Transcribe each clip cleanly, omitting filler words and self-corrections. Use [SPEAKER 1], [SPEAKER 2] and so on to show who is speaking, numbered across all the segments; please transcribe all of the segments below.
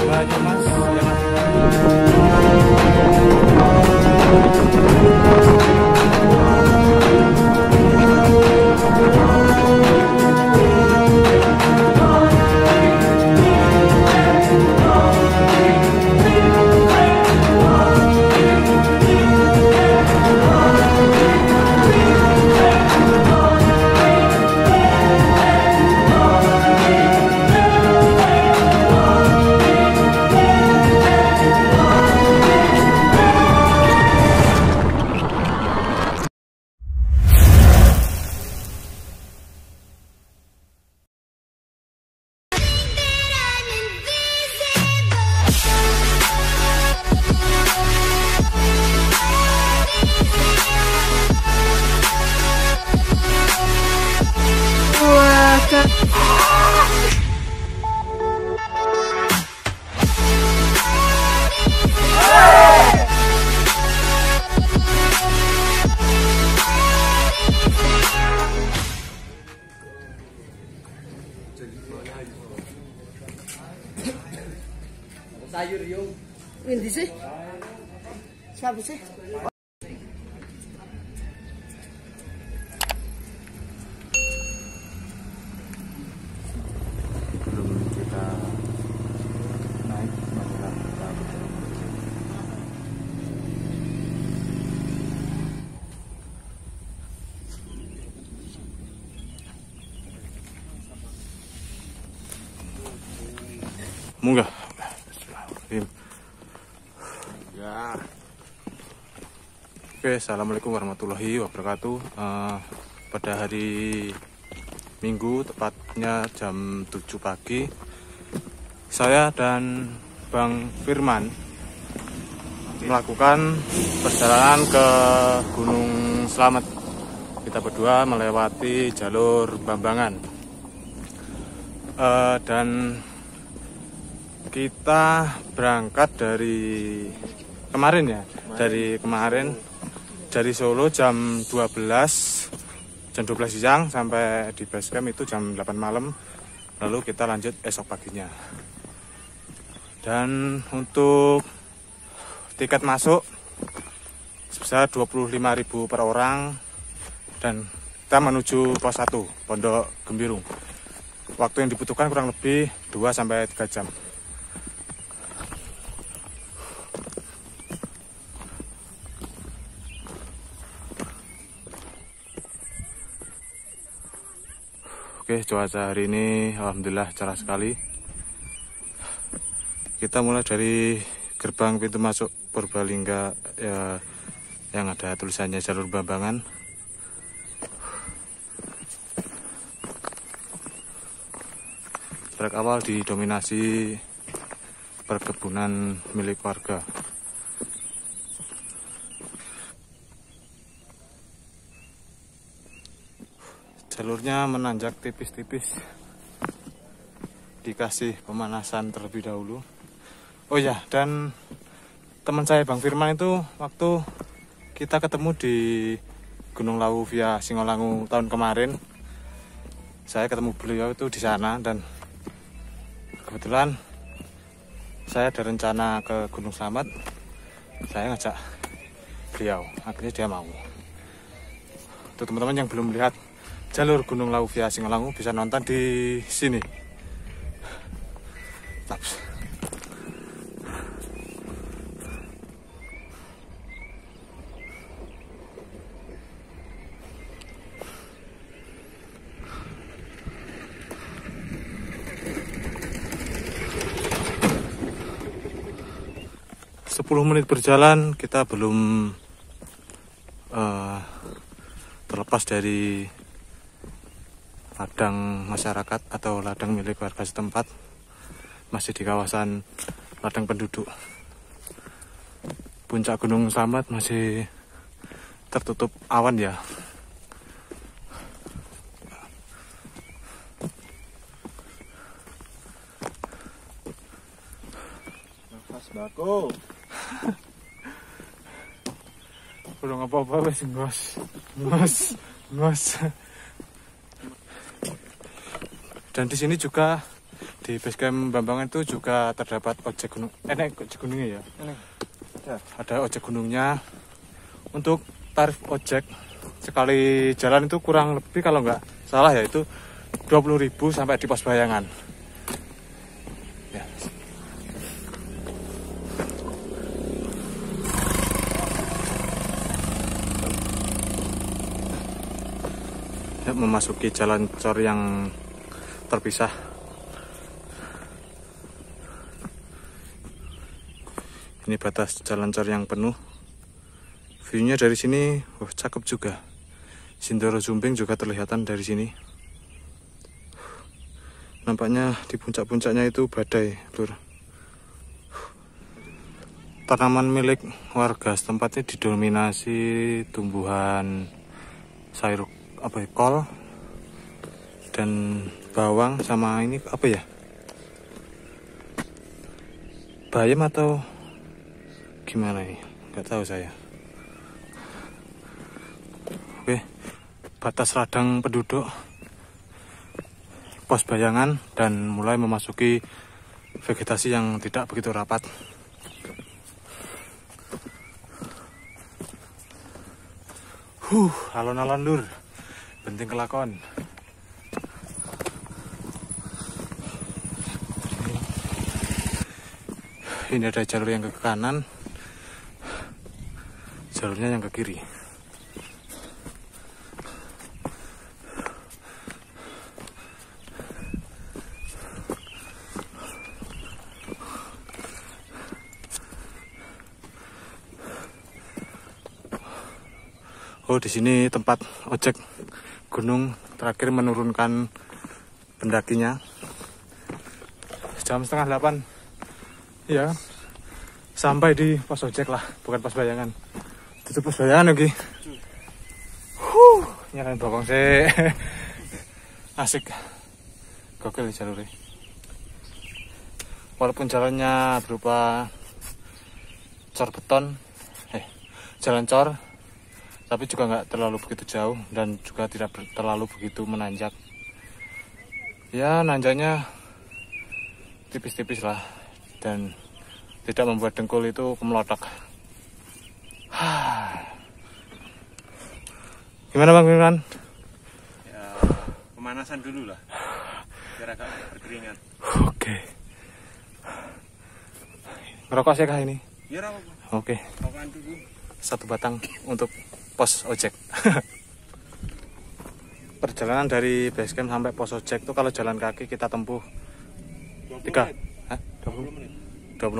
[SPEAKER 1] Banyumas sayur yung
[SPEAKER 2] ini sih siapa sih?
[SPEAKER 1] Belum kita naik masalah munggah. Ya. Oke, assalamualaikum warahmatullahi wabarakatuh. Pada hari Minggu, tepatnya jam 7 pagi, saya dan Bang Firman melakukan perjalanan ke Gunung Slamet. Kita berdua melewati jalur Bambangan, dan kita berangkat dari kemarin ya, dari Solo jam 12 siang sampai di base camp itu jam 8 malam. Lalu kita lanjut esok paginya. Dan untuk tiket masuk sebesar 25.000 per orang, dan kita menuju pos 1 Pondok Gembirung. Waktu yang dibutuhkan kurang lebih 2-3 jam. Oke, cuaca hari ini alhamdulillah cerah sekali. Kita mulai dari gerbang pintu masuk Purbalingga ya, yang ada tulisannya jalur Bambangan. Trek awal didominasi perkebunan milik warga. Jalurnya menanjak tipis-tipis, dikasih pemanasan terlebih dahulu. Oh ya, dan teman saya Bang Firman itu waktu kita ketemu di Gunung Lawu via Singolangu tahun kemarin, saya ketemu beliau itu di sana, dan kebetulan saya ada rencana ke Gunung Slamet. Saya ngajak beliau, akhirnya dia mau. Untuk teman-teman yang belum melihat jalur Gunung Lawu via Singolangu, bisa nonton di sini. Taps. Sepuluh menit berjalan, kita belum terlepas dari ladang masyarakat atau ladang milik warga setempat. Masih di kawasan ladang penduduk. Puncak Gunung Slamet masih tertutup awan ya.
[SPEAKER 3] Nafas bako.
[SPEAKER 1] Udah apa-apa wes ngos. Dan di sini juga di basecamp Bambangan itu juga terdapat ojek gunung. Ojek gunungnya ya. Ya, ada ojek gunungnya. Untuk tarif ojek sekali jalan itu kurang lebih kalau nggak salah ya itu 20.000 sampai di pos bayangan. Ya. Ya, memasuki jalan cor yang terpisah. Ini batas jalan cor yang penuh. View-nya dari sini, cakep juga. Sindoro Jumbing juga terlihatan dari sini. Nampaknya di puncak-puncaknya itu badai, lur. Tanaman milik warga setempat ini didominasi tumbuhan sayur kol dan bawang sama ini apa ya? Bayam atau gimana ini? Nggak tahu saya. Oke, batas radang penduduk pos bayangan dan mulai memasuki vegetasi yang tidak begitu rapat. Alon-alon lur, penting kelakon. Ini ada jalur yang ke kanan, jalurnya yang ke kiri. Oh, di sini tempat ojek gunung terakhir menurunkan pendakinya. Jam 7:30. Ya, sampai di pos ojek lah, bukan pos bayangan. Itu pos bayangan lagi. Nyalain bokong sih. Asik. Gokil jalurnya. Walaupun jalannya berupa cor beton, jalan cor, tapi juga nggak terlalu begitu jauh dan juga tidak terlalu begitu menanjak. Ya, nanjaknya tipis-tipis lah dan tidak membuat dengkul itu kemelotok. Gimana Bang Firman?
[SPEAKER 3] Ya, pemanasan dulu lah, biar agak berkeringat.
[SPEAKER 1] Oke. Ngerokok sih kah ini?
[SPEAKER 3] Ya, apa?
[SPEAKER 1] Oke.
[SPEAKER 3] Rokokan dulu.
[SPEAKER 1] 1 batang untuk pos ojek. Perjalanan dari basecamp sampai pos ojek itu kalau jalan kaki kita tempuh 20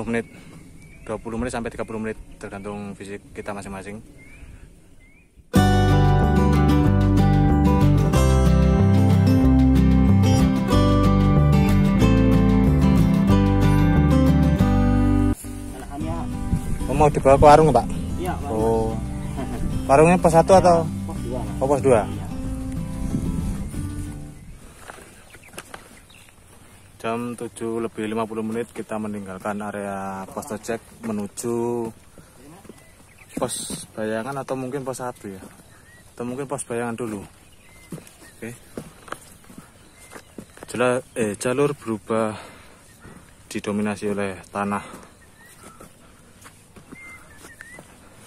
[SPEAKER 1] menit. 20 menit sampai 30 menit tergantung fisik kita masing-masing. Mau dibawa ke warung, Pak?
[SPEAKER 2] Iya, Pak.
[SPEAKER 1] Oh. Warungnya pos 1 atau?
[SPEAKER 2] Pos 2.
[SPEAKER 1] Oh, pos 2.
[SPEAKER 2] Iya.
[SPEAKER 1] Jam 7:50 kita meninggalkan area pos ojek menuju pos bayangan atau mungkin pos 1 ya. Atau mungkin pos bayangan dulu. Oke. Jalur berubah didominasi oleh tanah.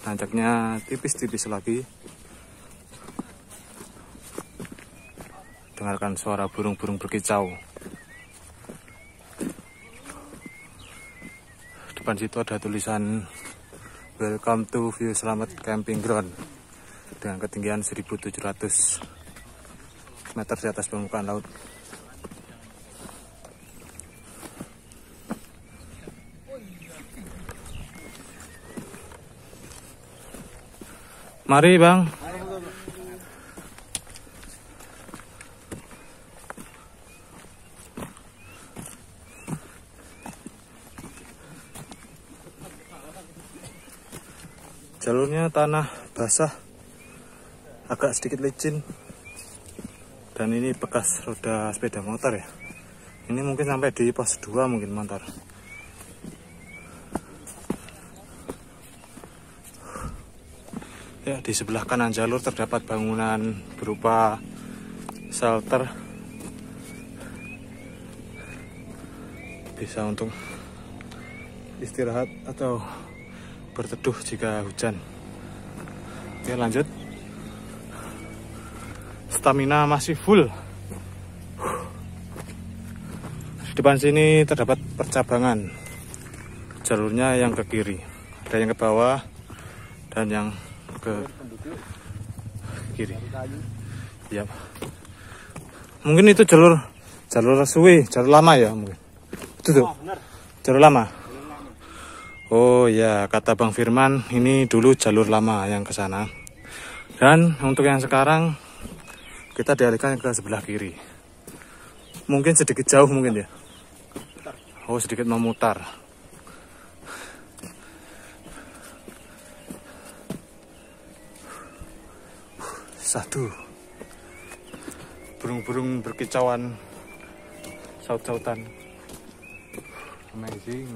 [SPEAKER 1] Nanjaknya tipis-tipis lagi. Dengarkan suara burung-burung berkicau. Depan situ ada tulisan Welcome to View Selamat Camping Ground dengan ketinggian 1.700 meter di atas permukaan laut. Mari Bang. Jalurnya tanah basah, agak sedikit licin, dan ini bekas roda sepeda motor ya. Ini mungkin sampai di pos 2 mungkin motor. Ya, di sebelah kanan jalur terdapat bangunan berupa shelter bisa untuk istirahat atau berteduh jika hujan. Oke, lanjut. Stamina masih full. Di depan sini terdapat percabangan. Jalurnya yang ke kiri, ada yang ke bawah dan yang ke kiri. Ya, mungkin itu jalur suwi, jalur lama ya mungkin. Itu tuh, jalur lama. Oh ya, kata Bang Firman, ini dulu jalur lama yang ke sana. Dan untuk yang sekarang kita dialihkan ke sebelah kiri. Mungkin sedikit jauh mungkin ya. Oh, sedikit memutar. Satu. Burung-burung berkicauan, saut-sautan. Amazing.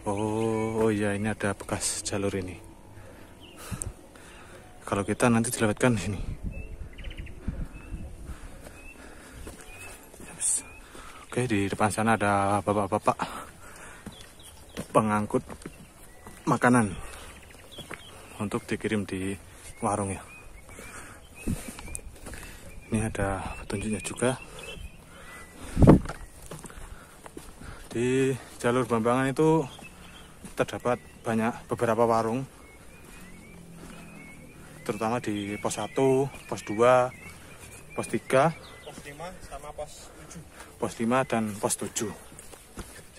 [SPEAKER 1] Oh iya, ini ada bekas jalur ini. Kalau kita nanti dilewatkan sini. Oke, di depan sana ada bapak-bapak pengangkut makanan untuk dikirim di warung ya. Ini ada petunjuknya juga. Di jalur Bambangan itu terdapat beberapa warung, terutama di pos 1, pos 2, pos 3,
[SPEAKER 3] Pos 5 sama pos 7.
[SPEAKER 1] pos 5 dan pos 7.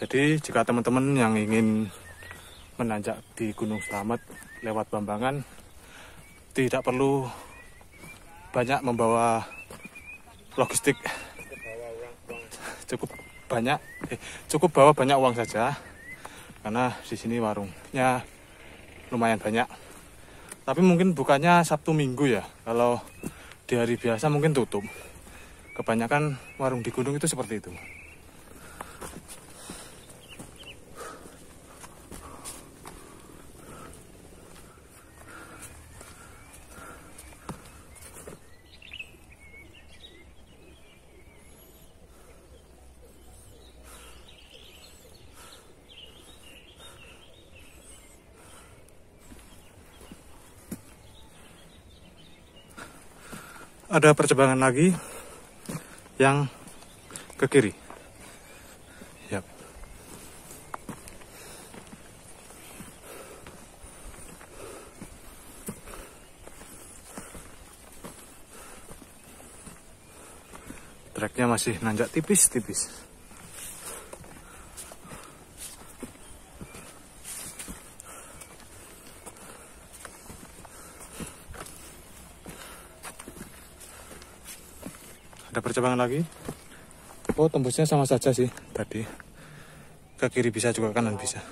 [SPEAKER 1] Jadi jika teman-teman yang ingin menanjak di Gunung Slamet lewat Bambangan, tidak perlu banyak membawa logistik, cukup bawa banyak uang saja, karena di sini warungnya lumayan banyak. Tapi mungkin bukannya Sabtu Minggu ya, kalau di hari biasa mungkin tutup. Kebanyakan warung di gunung itu seperti itu. Ada percabangan lagi yang ke kiri. Yap. Treknya masih nanjak tipis-tipis. Ada percabangan lagi. Oh, tembusnya sama saja sih tadi. Ke kiri bisa juga, kanan bisa.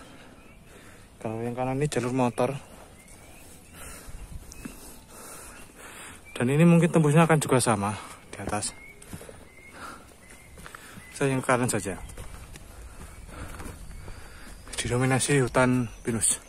[SPEAKER 1] Kalau yang kanan ini jalur motor. Dan ini mungkin tembusnya akan juga sama di atas. Saya yang kanan saja. Didominasi hutan pinus.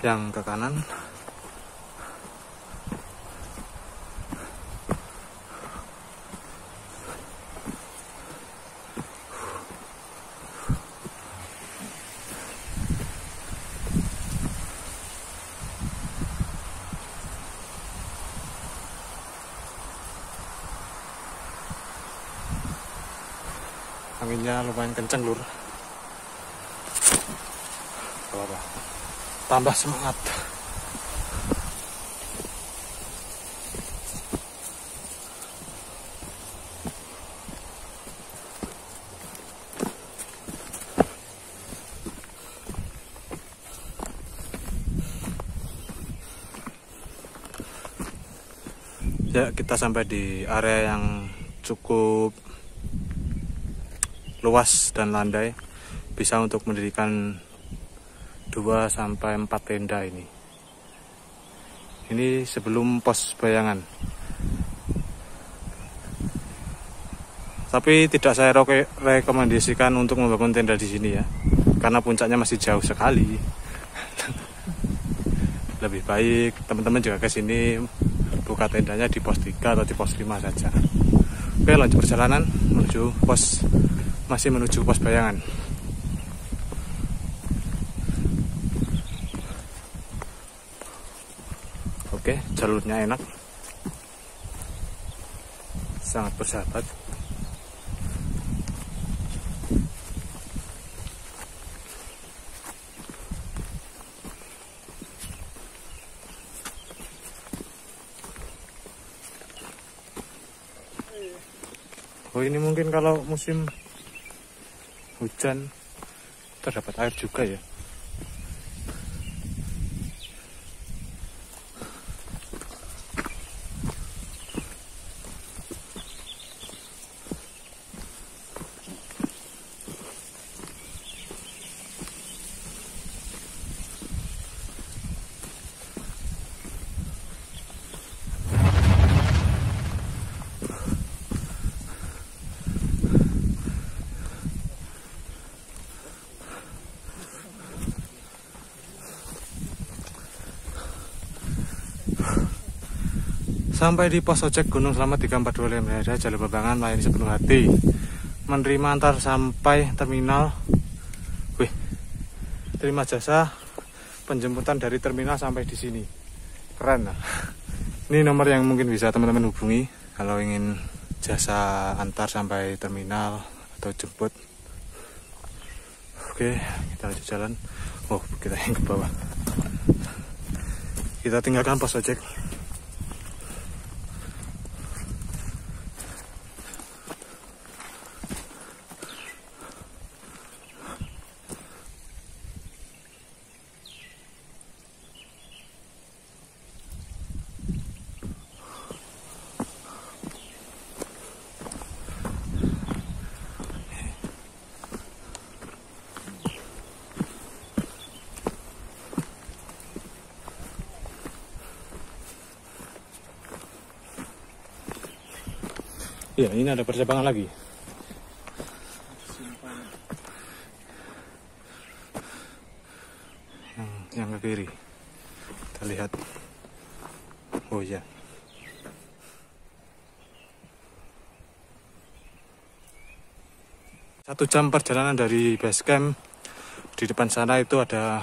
[SPEAKER 1] Yang ke kanan anginnya lumayan kenceng lur. Apa-apa, tambah semangat. Ya, kita sampai di area yang cukup luas dan landai, bisa untuk mendirikan 2-4 tenda ini. Ini sebelum pos bayangan. Tapi tidak saya rekomendasikan untuk membangun tenda di sini ya, karena puncaknya masih jauh sekali. Lebih baik teman-teman juga ke sini buka tendanya di pos 3 atau di pos 5 saja. Oke, lanjut perjalanan masih menuju pos Bayangan. Oke, jalurnya enak, sangat bersahabat. Oh, ini mungkin kalau musim hujan terdapat air juga ya. Sampai di pos ojek Gunung Slamet 342 Lemberada, jalur Babangan melayani sepenuh hati, menerima antar sampai terminal. Wih, terima jasa penjemputan dari terminal sampai di sini. Keren lah. Ini nomor yang mungkin bisa teman-teman hubungi kalau ingin jasa antar sampai terminal atau jemput. Oke, kita lanjut jalan. Oh, kita yang ke bawah. Kita tinggalkan pos ojek. Ya, ini ada percabangan lagi. Yang ke kiri. Kita lihat. Oh ya. Satu jam perjalanan dari base camp. Di depan sana itu ada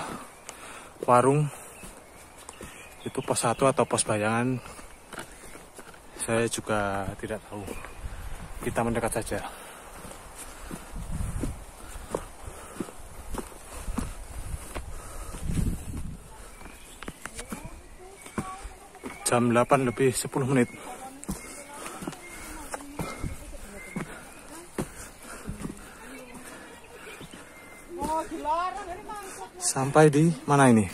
[SPEAKER 1] warung. Itu pos 1 atau pos Bayangan. Saya juga tidak tahu. Kita mendekat saja. Jam 8 lebih 10 menit. Sampai di mana ini?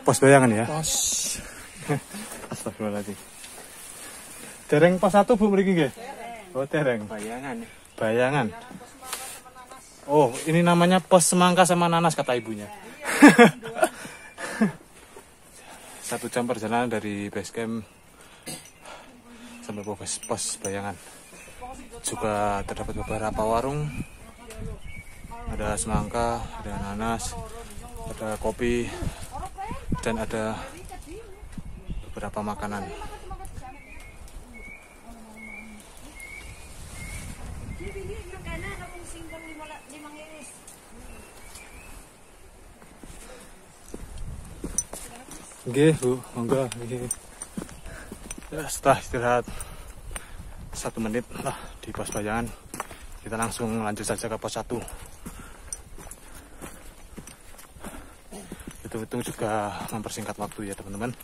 [SPEAKER 1] Pos Bayangan ya?
[SPEAKER 3] Pos.
[SPEAKER 1] Astagfirullahaladzim. Dereng pos 1 Bu mriki nggih? Oh, dereng. Bayangan. Oh, ini namanya pos semangka sama nanas kata ibunya. 1 jam perjalanan dari base camp sampai pos Bayangan. Juga terdapat beberapa warung. Ada semangka, ada nanas, ada kopi, dan ada beberapa makanan. Oke, Bu, monggo. Ya, setelah istirahat 1 menit lah di pos Bayangan, kita langsung lanjut saja ke pos 1. Itu juga mempersingkat waktu ya teman-teman.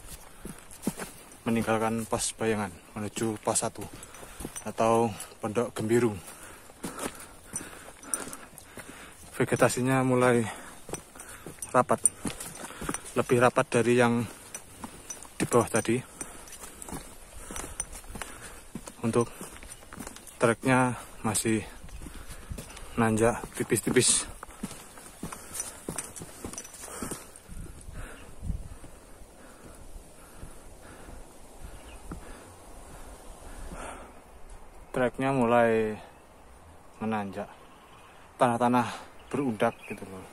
[SPEAKER 1] Meninggalkan pos Bayangan menuju pos 1 atau Pondok Gembirung. Vegetasinya mulai rapat, lebih rapat dari yang di bawah tadi. Untuk treknya masih nanjak tipis-tipis. Treknya mulai menanjak, tanah-tanah berundak gitu loh.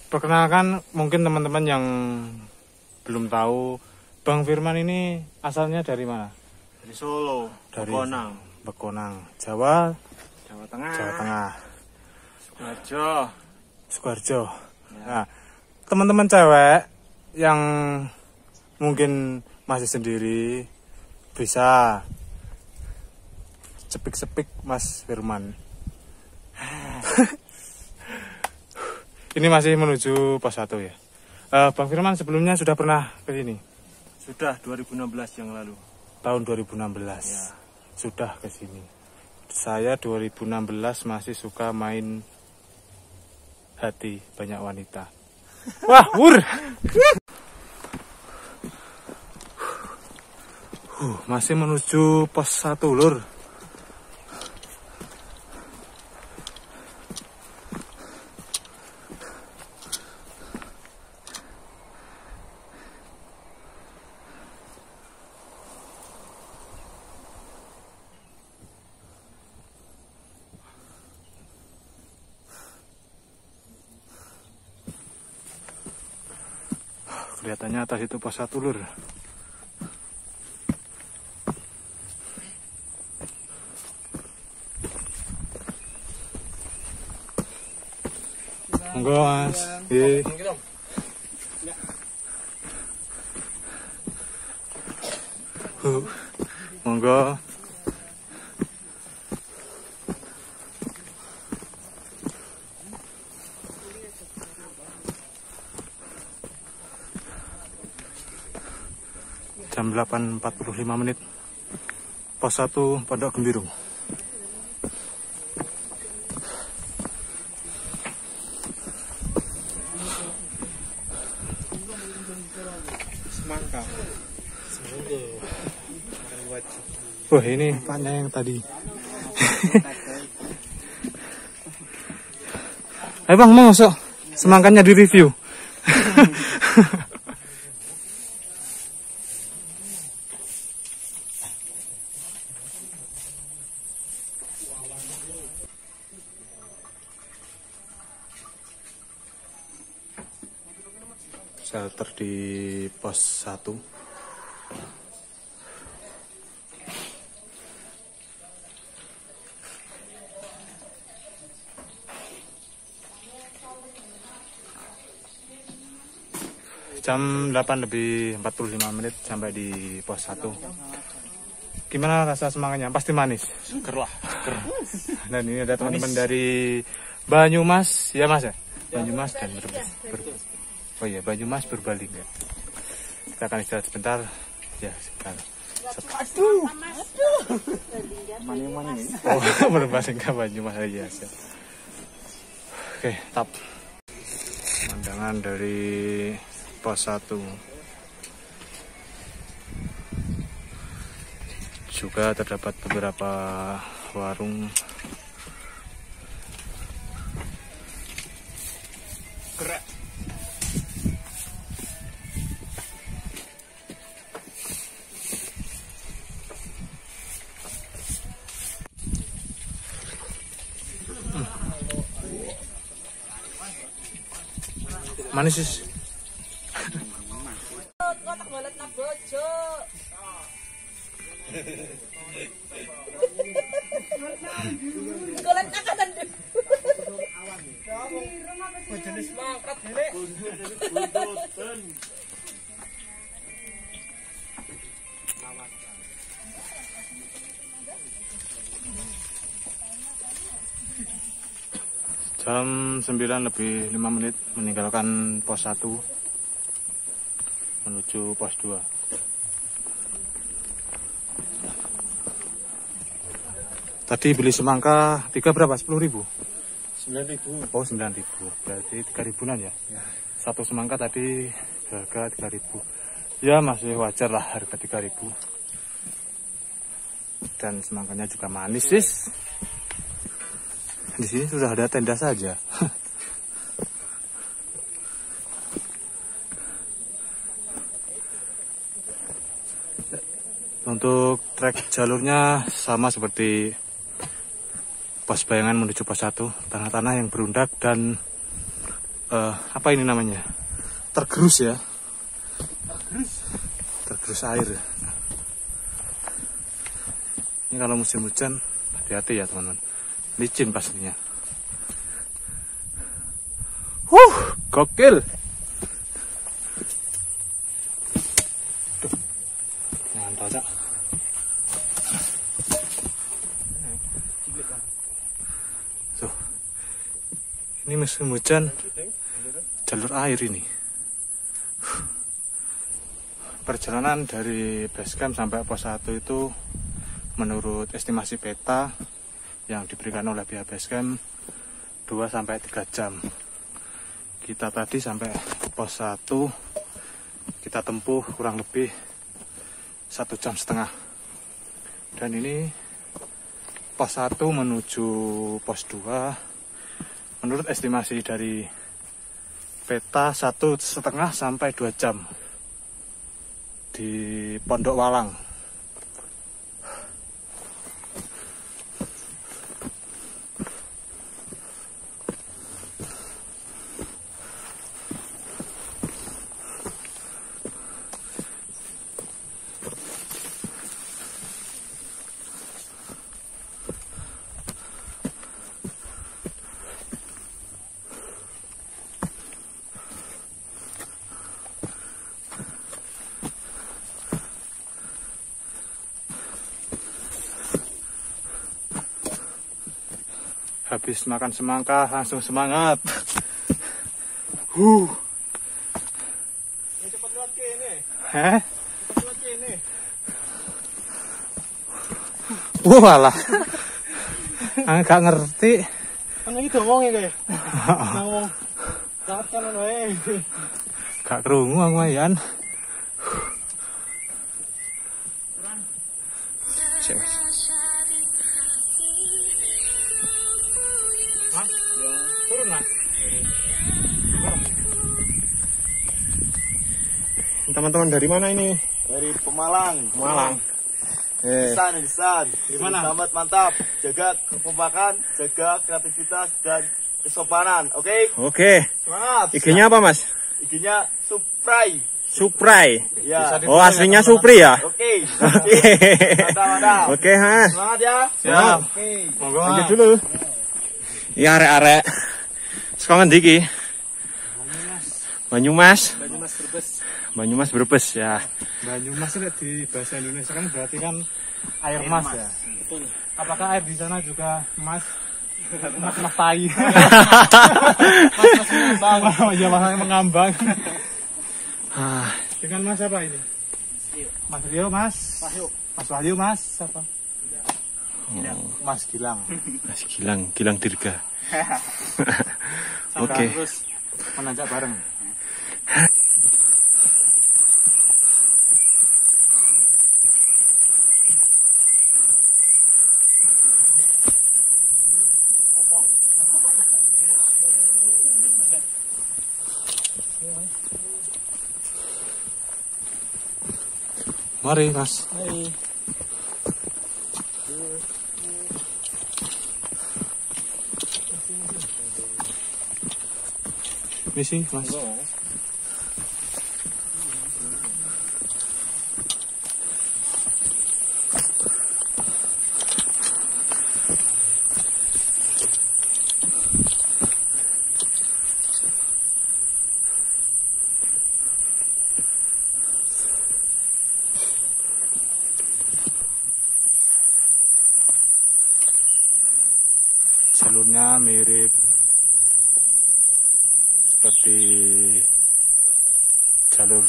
[SPEAKER 1] Perkenalkan mungkin teman-teman yang belum tahu, Bang Firman ini asalnya dari mana?
[SPEAKER 3] Dari Solo,
[SPEAKER 1] Dari
[SPEAKER 3] Bekonang,
[SPEAKER 1] Bekonang, Jawa
[SPEAKER 3] Tengah,
[SPEAKER 1] Tengah,
[SPEAKER 3] Sukoharjo.
[SPEAKER 1] Sukoharjo.
[SPEAKER 3] Ya.
[SPEAKER 1] Nah, teman-teman cewek yang mungkin masih sendiri bisa cepik-cepik Mas Firman. Ini masih menuju pos 1 ya. Bang Firman sebelumnya sudah pernah ke sini?
[SPEAKER 3] Sudah 2016 yang lalu.
[SPEAKER 1] Tahun 2016.
[SPEAKER 3] Ya.
[SPEAKER 1] Sudah ke sini. Saya 2016 masih suka main hati banyak wanita. Wah, wur. Masih menuju pos 1, Lur. Kelihatannya atas itu pos 1, Lur. Monggo, Mas. Nggih. Monggo. Jam 8.45 menit. Pos 1 Pondok Gembirung.
[SPEAKER 3] Semangka.
[SPEAKER 1] Wah, ini Paknya yang tadi. Ayo Bang, mau sok semangkanya di review. Shelter di pos 1. Jam 8.45 menit sampai di pos 1. Gimana rasa semangatnya? Pasti manis.
[SPEAKER 3] Seger lah.
[SPEAKER 1] Dan ini ada teman-teman dari Banyumas, ya Mas ya? Banyumas dan Brebes. Oh iya, Banyumas Purbalingga. Kita akan istirahat sebentar. Ya, sebentar. Oh, berbandingkan Banyumas aja. Oke, tap. Pemandangan dari pos 1. Juga terdapat beberapa warung. Gerak. Manis sih.
[SPEAKER 2] Kotak bolet na bojo. Golet nakatan. Bojone semangkat dene.
[SPEAKER 1] Jam 9:05 meninggalkan pos 1 menuju pos 2. Tadi beli semangka 3 berapa? 10.000?
[SPEAKER 3] 9.000.
[SPEAKER 1] Oh, 9.000. Berarti 3.000-an ya? Satu semangka tadi harga 3.000. Ya masih wajar lah harga 3.000. Dan semangkanya juga manis sih. Di sini sudah ada tenda saja. Untuk trek jalurnya sama seperti pos Bayangan menuju pos 1, tanah-tanah yang berundak dan apa ini namanya? Tergerus ya. Tergerus air. Ini kalau musim hujan hati-hati ya teman-teman. Licin pastinya. Gokil. Tuh. Mantap, Cak. Tuh. Ini musim hujan. Jalur air ini. Perjalanan dari basecamp sampai pos 1 itu menurut estimasi peta yang diberikan oleh pihak basecamp 2-3 jam. Kita tadi sampai pos 1 kita tempuh kurang lebih 1,5 jam. Dan ini pos 1 menuju pos 2 menurut estimasi dari peta 1,5 sampai 2 jam di Pondok Walang. Habis makan semangka langsung semangat.
[SPEAKER 3] Cepat lewat kene.
[SPEAKER 1] Heh?
[SPEAKER 3] Cepat lewat kene.
[SPEAKER 1] Walah. Enggak ngerti.
[SPEAKER 3] Kan iki domongnya kayak. Ngomong. Saat kanan wae.
[SPEAKER 1] Gak krungu aku Yan. Turun Mas.
[SPEAKER 3] Teman-teman dari mana ini?
[SPEAKER 4] Dari Pemalang.
[SPEAKER 3] Malang.
[SPEAKER 4] Desain.
[SPEAKER 1] Di mana?
[SPEAKER 4] Selamat, mantap. Jaga kekompakan, jaga kreativitas dan kesopanan. Oke?
[SPEAKER 3] Oke.
[SPEAKER 4] Semangat.
[SPEAKER 3] IG-nya apa, Mas?
[SPEAKER 4] IG-nya Suprai.
[SPEAKER 3] Suprai.
[SPEAKER 4] Ya.
[SPEAKER 3] Oh, aslinya Supri ya?
[SPEAKER 4] Oke.
[SPEAKER 3] Oke.
[SPEAKER 4] Mantap.
[SPEAKER 3] Oke, Mas.
[SPEAKER 4] Semangat ya.
[SPEAKER 1] Siap.
[SPEAKER 4] Oke.
[SPEAKER 1] Monggo.
[SPEAKER 3] Lanjut dulu. Iya, arek-arek. Sekarang ndi iki? Banyumas.
[SPEAKER 1] Banyumas Brebes.
[SPEAKER 3] Banyumas Brebes ya.
[SPEAKER 1] Banyumas itu di bahasa Indonesia kan berarti kan air mas ya. Apakah air di sana juga mas? Mas tai. Mas mengambang. Oh iya, mas mengambang. Dengan mas apa ini? Mas Rio, Mas.
[SPEAKER 3] Wahyu.
[SPEAKER 1] Mas Wahyu, Mas. Siapa? Mas Gilang.
[SPEAKER 5] Mas Gilang, Gilang Dirga.
[SPEAKER 1] Sampai
[SPEAKER 5] Oke.
[SPEAKER 1] terus menanjak bareng. Mari, Mas.
[SPEAKER 3] Hai.
[SPEAKER 1] Misi, Mas. Jalurnya mirip seperti jalur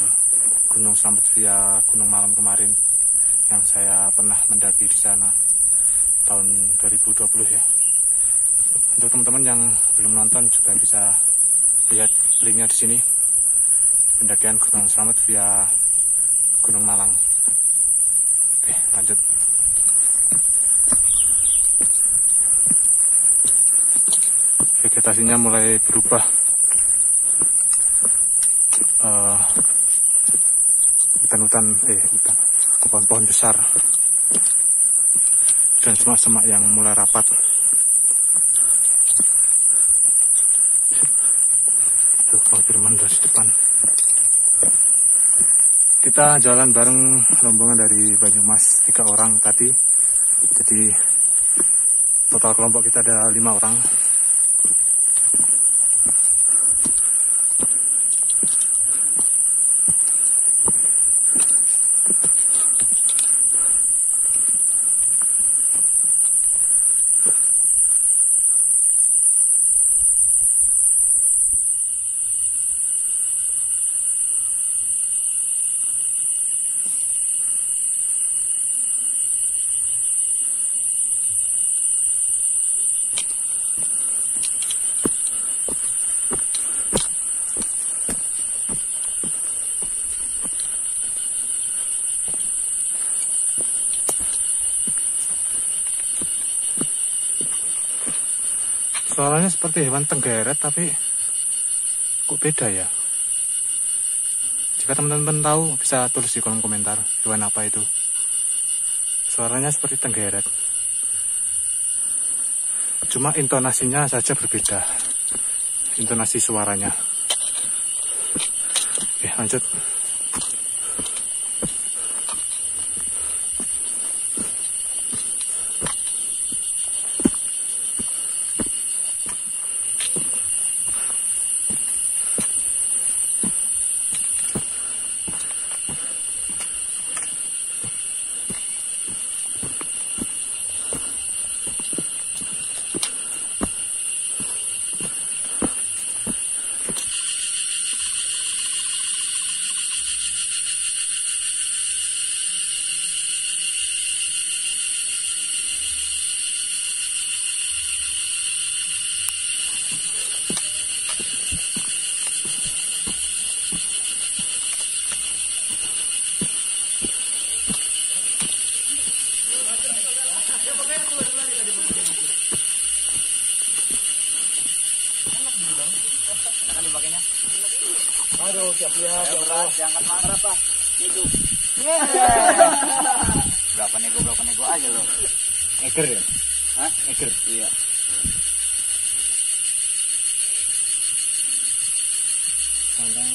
[SPEAKER 1] Gunung Slamet via Gunung Malam kemarin yang saya pernah mendaki di sana tahun 2020 ya. Untuk teman-teman yang belum nonton juga bisa lihat linknya di sini. Pendakian Gunung Slamet via Gunung Malang. Oke, lanjut. Vegetasinya mulai berubah, hutan, pohon-pohon besar dan semak-semak yang mulai rapat. Tuh, Bang Firman dari depan. Kita jalan bareng rombongan dari Banyumas 3 orang tadi. Jadi total kelompok kita ada 5 orang. Suaranya seperti hewan tenggeret, tapi kok beda ya? Jika teman-teman tahu, bisa tulis di kolom komentar hewan apa itu. Suaranya seperti tenggeret. Cuma intonasinya saja berbeda. Intonasi suaranya. Oke, lanjut.
[SPEAKER 3] Aduh, siap-siap.
[SPEAKER 2] Diangkat mana berapa? Nego. Berapa nego aja lo.
[SPEAKER 3] Eger ya?
[SPEAKER 2] Hah?
[SPEAKER 3] Eger.
[SPEAKER 2] Iya.
[SPEAKER 3] Sandang.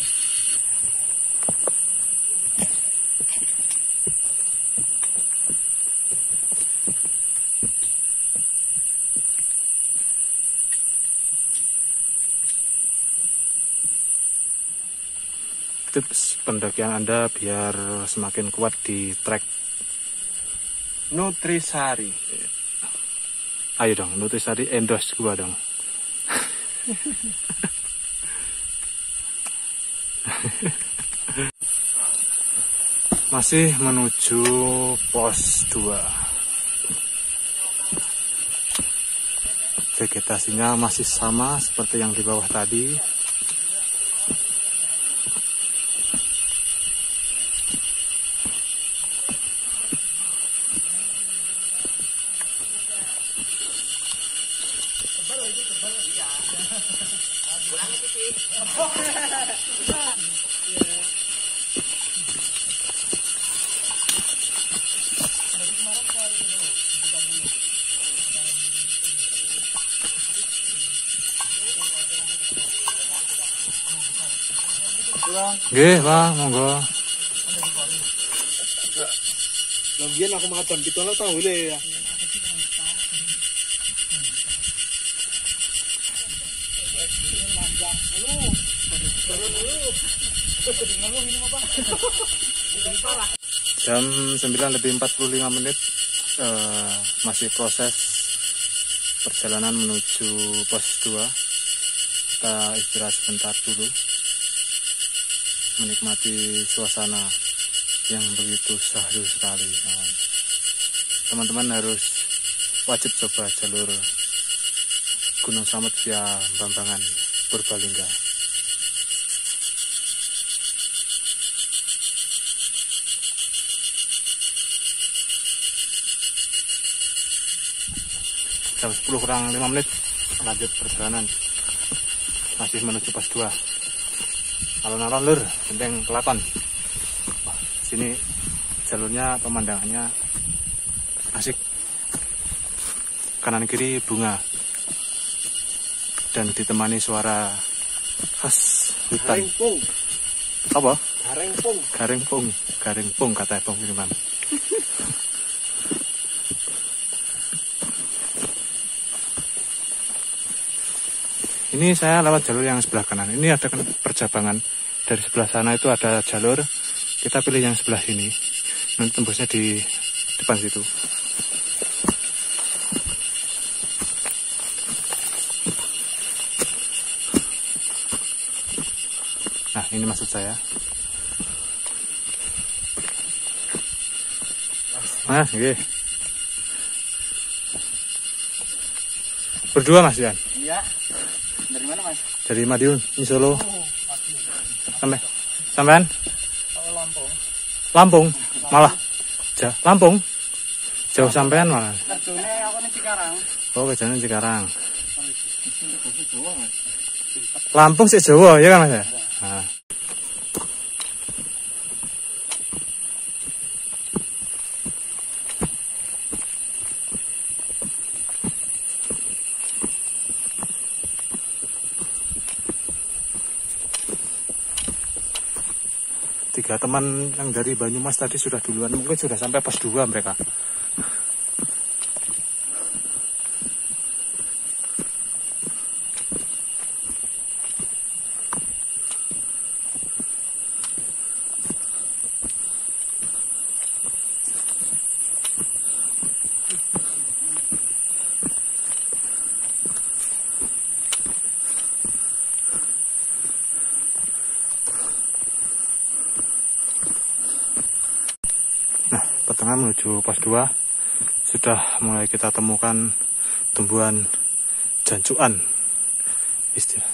[SPEAKER 1] Tips pendakian Anda biar semakin kuat di trek.
[SPEAKER 5] Nutrisari.
[SPEAKER 1] Ayo dong, Nutrisari endorse gua dong. Masih menuju pos 2. Vegetasinya masih sama seperti yang di bawah tadi. Nggih, Pak, monggo.
[SPEAKER 3] Lambian aku makan jam gitu lo tahu le ya.
[SPEAKER 1] Jam 9:45 masih proses perjalanan menuju pos 2. Kita istirahat sebentar dulu, menikmati suasana yang begitu syahdu sekali. Teman-teman harus wajib coba jalur Gunung Slamet via Bambangan, Purbalingga. Jam 10:05 lanjut perjalanan, masih menuju pos 2. Alon-alon lur, Genteng Kelakon. Wah, sini jalurnya pemandangannya asik. Kanan kiri bunga dan ditemani suara khas hutan.
[SPEAKER 3] Garingpung.
[SPEAKER 1] Apa?
[SPEAKER 3] Garingpung.
[SPEAKER 1] Garingpung. Garingpung kata Bang Firman. Ini saya lewat jalur yang sebelah kanan. Ini ada percabangan. Dari sebelah sana itu ada jalur. Kita pilih yang sebelah sini. Nanti tembusnya di depan situ. Nah, ini maksud saya. Mas, oke. Berdua Mas Yan?
[SPEAKER 2] Iya. Dari mana Mas?
[SPEAKER 1] Dari Madiun, di Solo. Sampean?
[SPEAKER 2] Lampung.
[SPEAKER 1] Lampung? Malah? Lampung? Jauh sampean malah?
[SPEAKER 2] Kerjane aku ning Cikarang.
[SPEAKER 1] Oh, kerjane Cikarang. Lampung sih Jawa, ya kan Mas? Nah. Tiga teman yang dari Banyumas tadi sudah duluan, mungkin sudah sampai pos 2 mereka. Pertengahan menuju pos 2 sudah mulai kita temukan tumbuhan jancuan, istilah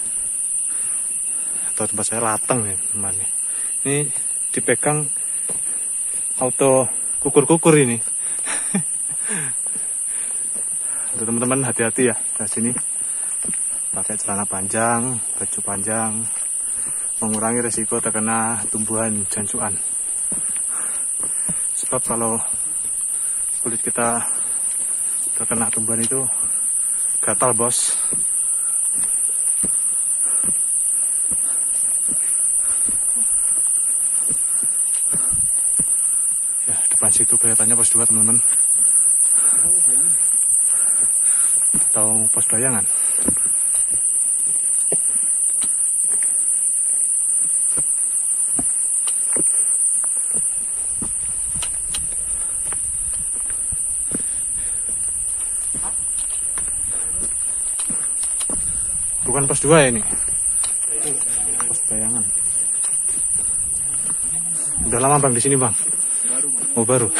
[SPEAKER 1] atau tempat saya lateng ya teman-teman. Ini dipegang auto kukur-kukur ini. Untuk teman-teman hati-hati ya di sini, pakai celana panjang, baju panjang, mengurangi resiko terkena tumbuhan jancuan. Sebab kalau kulit kita terkena tumbuhan itu gatal bos. Ya, depan situ kelihatannya pos 2 teman-teman. Atau pos bayangan. Bukan pos 2 ya ini. Pos bayangan. Udah lama Bang di sini Bang? Oh baru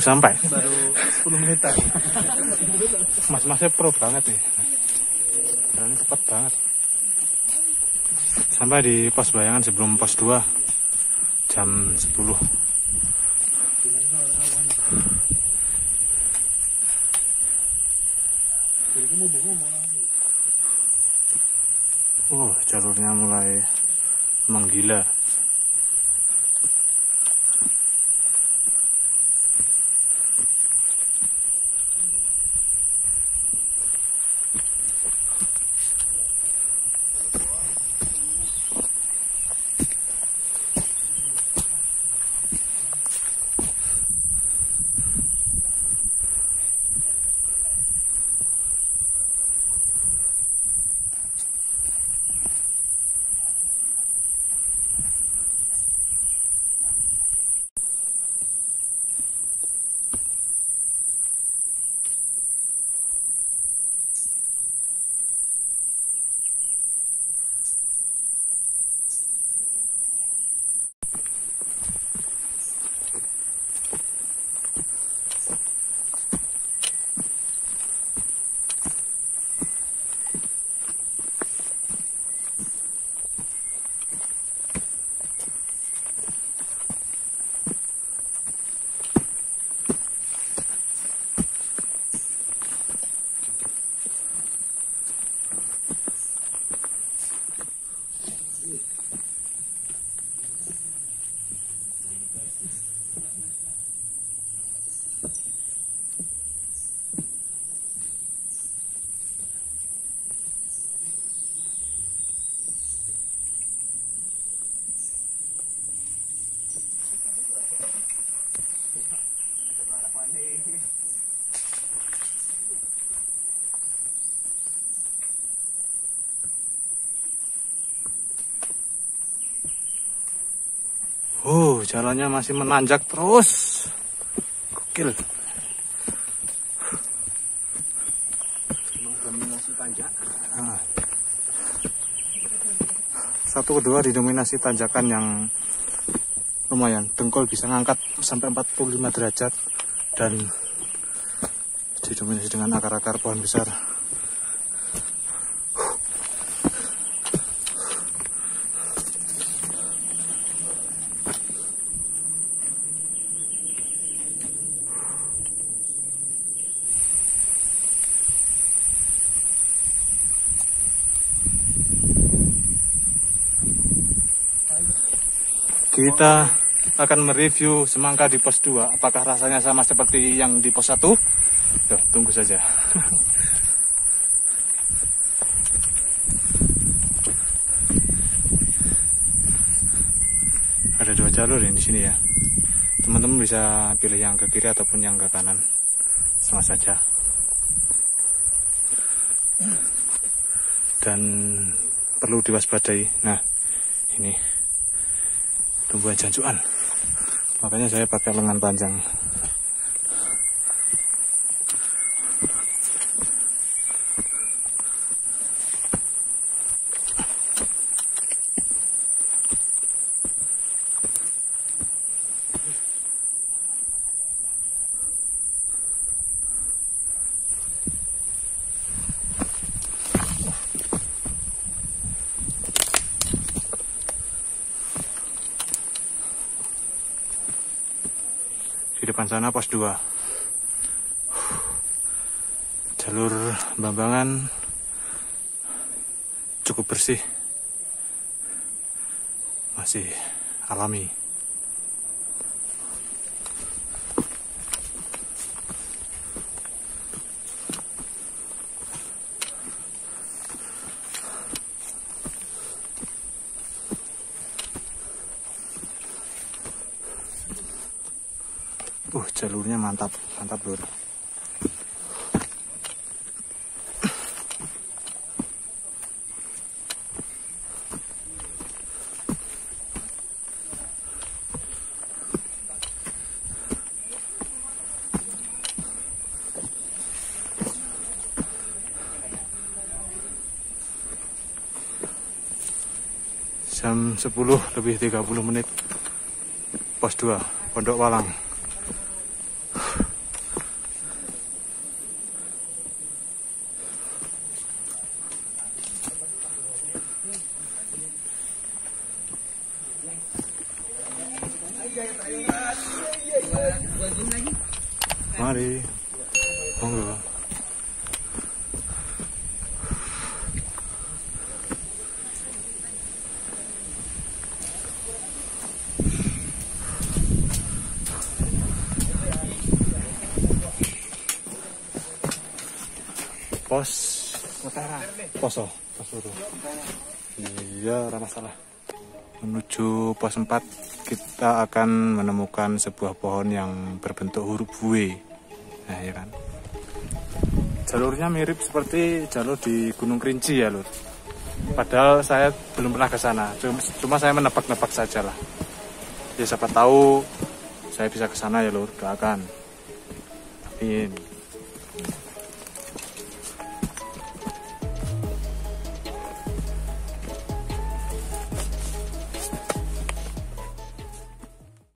[SPEAKER 1] sampai.
[SPEAKER 3] Baru 10 menitan.
[SPEAKER 1] Mas-masnya pro banget nih. Jalannya cepat banget. Sampai di pos bayangan sebelum pos 2 jam 10. Oh, jalurnya mulai menggila. Jalannya masih menanjak terus. Gokil. Satu kedua didominasi tanjakan yang lumayan. Dengkul bisa ngangkat sampai 45 derajat dan didominasi dengan akar-akar pohon besar. Kita akan mereview semangka di pos 2. Apakah rasanya sama seperti yang di pos 1? Tuh, tunggu saja. Ada 2 jalur yang di sini ya. Teman-teman bisa pilih yang ke kiri ataupun yang ke kanan. Sama saja. Dan perlu diwaspadai. Nah, ini tumbuhan jancuan, makanya saya pakai lengan panjang. Di depan sana pos 2. Jalur Bambangan cukup bersih, masih alami. Jalurnya mantap lur. Jam 10 lebih 30 menit, pos 2 Pondok Walang. Mari. Monggo. Pos utara. Pos loro. Iya, ora masalah. Menuju pos 4 kita akan menemukan sebuah pohon yang berbentuk huruf W. Nah, ya kan. Jalurnya mirip seperti jalur di Gunung Kerinci ya, Lur. Padahal saya belum pernah ke sana. Cuma saya menebak-nebak saja lah. Ya siapa tahu saya bisa ke sana ya, Lur. Doakan. Amin.